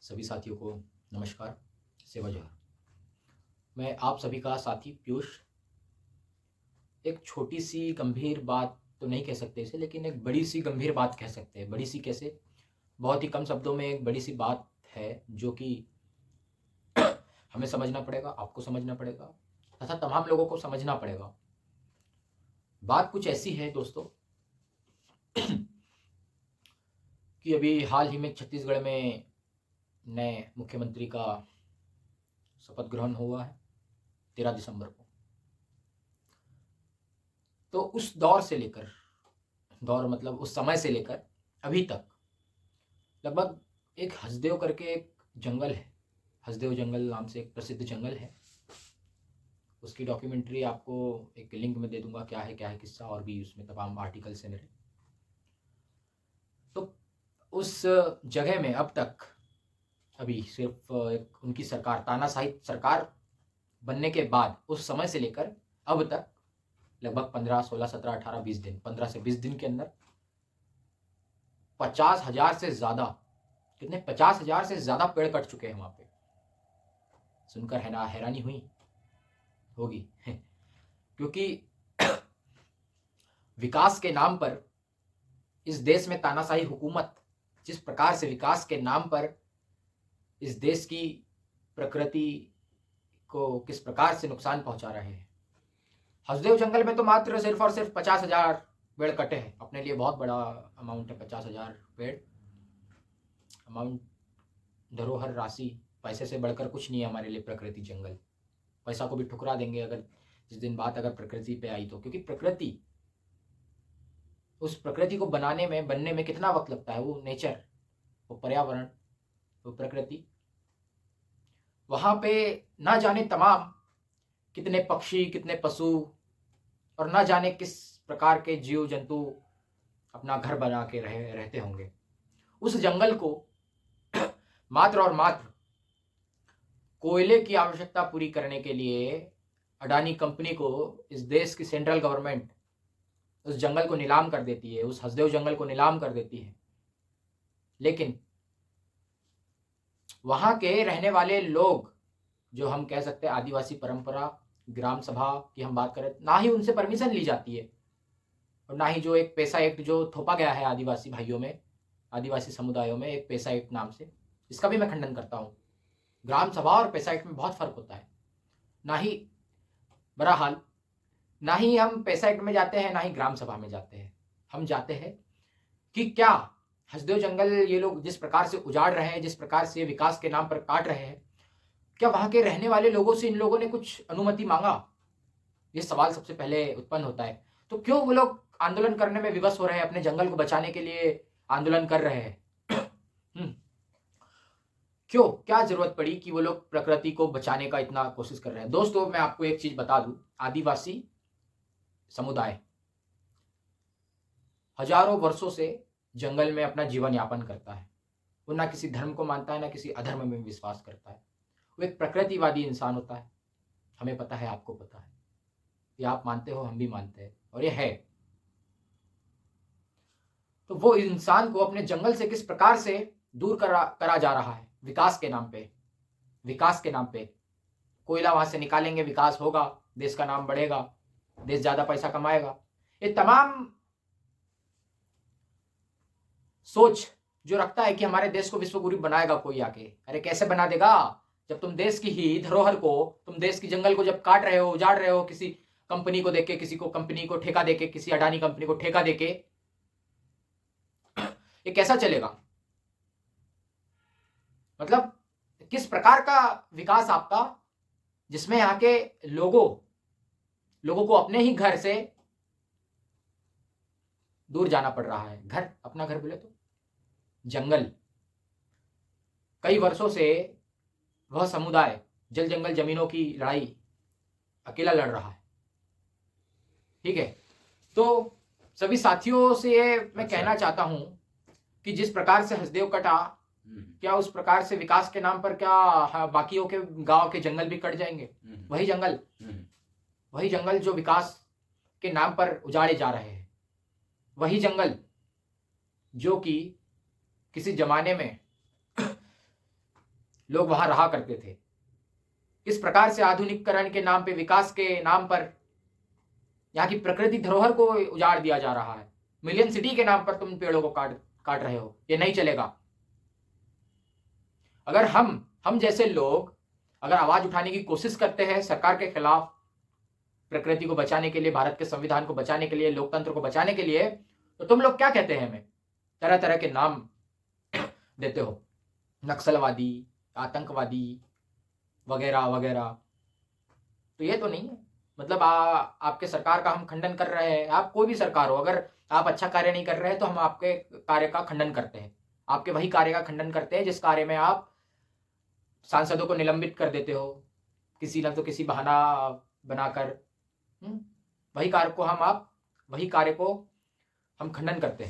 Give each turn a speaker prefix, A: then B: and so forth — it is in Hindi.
A: सभी साथियों को नमस्कार। सेवा जोहार। मैं आप सभी का साथी पीयूष। एक छोटी सी गंभीर बात तो नहीं कह सकते इसे, लेकिन एक बड़ी सी गंभीर बात कह सकते हैं। बड़ी सी कैसे? बहुत ही कम शब्दों में एक बड़ी सी बात है जो कि हमें समझना पड़ेगा, आपको समझना पड़ेगा तथा तमाम लोगों को समझना पड़ेगा। बात कुछ ऐसी है दोस्तों कि अभी हाल ही में छत्तीसगढ़ में नए मुख्यमंत्री का शपथ ग्रहण हुआ है 13 दिसंबर को। तो उस दौर से लेकर, दौर मतलब उस समय से लेकर अभी तक लगभग एक हसदेव करके एक जंगल है, हसदेव जंगल नाम से एक प्रसिद्ध जंगल है। उसकी डॉक्यूमेंट्री आपको एक लिंक में दे दूंगा, क्या है किस्सा, और भी उसमें तमाम आर्टिकल्स हैं मेरे। तो उस जगह में अब तक अभी सिर्फ एक उनकी सरकार, तानाशाही सरकार बनने के बाद उस समय से लेकर अब तक लगभग 15, 16, 17, 18, 20 दिन, 15 से 20 दिन के अंदर 50,000 से ज्यादा, कितने 50,000 से ज्यादा पेड़ कट चुके हैं वहां पे। सुनकर है ना हैरानी हुई होगी क्योंकि विकास के नाम पर इस देश में तानाशाही हुकूमत जिस प्रकार से विकास के नाम पर इस देश की प्रकृति को किस प्रकार से नुकसान पहुंचा रहे हैं। हसदेव जंगल में तो मात्र सिर्फ और सिर्फ 50,000 पेड़ कटे हैं। अपने लिए बहुत बड़ा अमाउंट है 50,000 पेड़। अमाउंट, धरोहर राशि, पैसे से बढ़कर कुछ नहीं है हमारे लिए प्रकृति जंगल। पैसा को भी ठुकरा देंगे अगर जिस दिन बात अगर प्रकृति पे आई तो, क्योंकि प्रकृति, उस प्रकृति को बनने में कितना वक्त लगता है। वो नेचर, वो पर्यावरण, वो प्रकृति, वहां पे ना जाने तमाम कितने पक्षी, कितने पशु और ना जाने किस प्रकार के जीव जंतु अपना घर बना के रहते होंगे। उस जंगल को मात्र और मात्र कोयले की आवश्यकता पूरी करने के लिए अडानी कंपनी को इस देश की सेंट्रल गवर्नमेंट उस जंगल को नीलाम कर देती है, उस हसदेव जंगल को नीलाम कर देती है। लेकिन वहां के रहने वाले लोग, जो हम कह सकते हैं आदिवासी परंपरा, ग्राम सभा की हम बात करें, ना ही उनसे परमिशन ली जाती है और ना ही जो एक पैसा एक्ट जो थोपा गया है आदिवासी भाइयों में, आदिवासी समुदायों में, एक पैसा एक्ट नाम से, इसका भी मैं खंडन करता हूँ। ग्राम सभा और पैसा एक्ट में बहुत फर्क होता है। ना ही, बहरहाल, ना ही हम पैसा एक्ट में जाते हैं, ना ही ग्राम सभा में जाते हैं। हम जाते हैं कि क्या हसदेव जंगल ये लोग जिस प्रकार से उजाड़ रहे हैं, जिस प्रकार से विकास के नाम पर काट रहे हैं, क्या वहां के रहने वाले लोगों से इन लोगों ने कुछ अनुमति मांगा? ये सवाल सबसे पहले उत्पन्न होता है। तो क्यों वो लोग आंदोलन करने में विवश हो रहे हैं, अपने जंगल को बचाने के लिए आंदोलन कर रहे हैं? क्यों, क्या जरूरत पड़ी कि वो लोग प्रकृति को बचाने का इतना कोशिश कर रहे हैं? दोस्तों, मैं आपको एक चीज बता दूं, आदिवासी समुदाय हजारों वर्षों से जंगल में अपना जीवन यापन करता है। वो ना किसी धर्म को मानता है, ना किसी अधर्म में विश्वास करता है। वो एक प्रकृतिवादी इंसान होता है। हमें पता है, आपको पता है, ये आप मानते हो, हम भी मानते हैं, और ये है। तो वो इंसान को अपने जंगल से किस प्रकार से दूर करा जा रहा है विकास के नाम पे। विकास के नाम पे कोयला वहां से निकालेंगे, विकास होगा, देश का नाम बढ़ेगा, देश ज्यादा पैसा कमाएगा। ये तमाम सोच जो रखता है कि हमारे देश को विश्वगुरु बनाएगा कोई आके। अरे कैसे बना देगा, जब तुम देश की ही धरोहर को, तुम देश की जंगल को जब काट रहे हो, उजाड़ रहे हो, किसी कंपनी को देके, किसी को कंपनी को ठेका देके, किसी अडानी कंपनी को ठेका देके, ये कैसा चलेगा? मतलब किस प्रकार का विकास आपका, जिसमें यहाँ के लोगों को अपने ही घर से दूर जाना पड़ रहा है। घर, अपना घर बोले तो जंगल। कई वर्षों से वह समुदाय जल जंगल जमीनों की लड़ाई अकेला लड़ रहा है। ठीक है, तो सभी साथियों से ये मैं कहना चाहता हूं कि जिस प्रकार से हसदेव कटा, क्या उस प्रकार से विकास के नाम पर क्या बाकियों के गांव के जंगल भी कट जाएंगे? वही जंगल जो विकास के नाम पर उजाड़े जा रहे हैं, वही जंगल जो कि किसी जमाने में लोग वहां रहा करते थे। किस प्रकार से आधुनिकीकरण के नाम पे, विकास के नाम पर यहाँ की प्रकृति धरोहर को उजाड़ दिया जा रहा है। मिलियन सिटी के नाम पर तुम पेड़ों को काट काट रहे हो। ये नहीं चलेगा। अगर हम जैसे लोग अगर आवाज उठाने की कोशिश करते हैं सरकार के खिलाफ, प्रकृति को बचाने के लिए, भारत के संविधान को बचाने के लिए, लोकतंत्र को बचाने के लिए, तो तुम लोग क्या कहते हैं? हमें तरह तरह के नाम देते हो, नक्सलवादी, आतंकवादी वगैरह वगैरह। तो ये तो नहीं है। मतलब आपके सरकार का हम खंडन कर रहे हैं। आप कोई भी सरकार हो, अगर आप अच्छा कार्य नहीं कर रहे हैं तो हम आपके कार्य का खंडन करते हैं। आपके वही कार्य का खंडन करते हैं जिस कार्य में आप सांसदों को निलंबित कर देते हो किसी न तो किसी बहाना बनाकर। वही कार्य को हम खंडन करते हैं।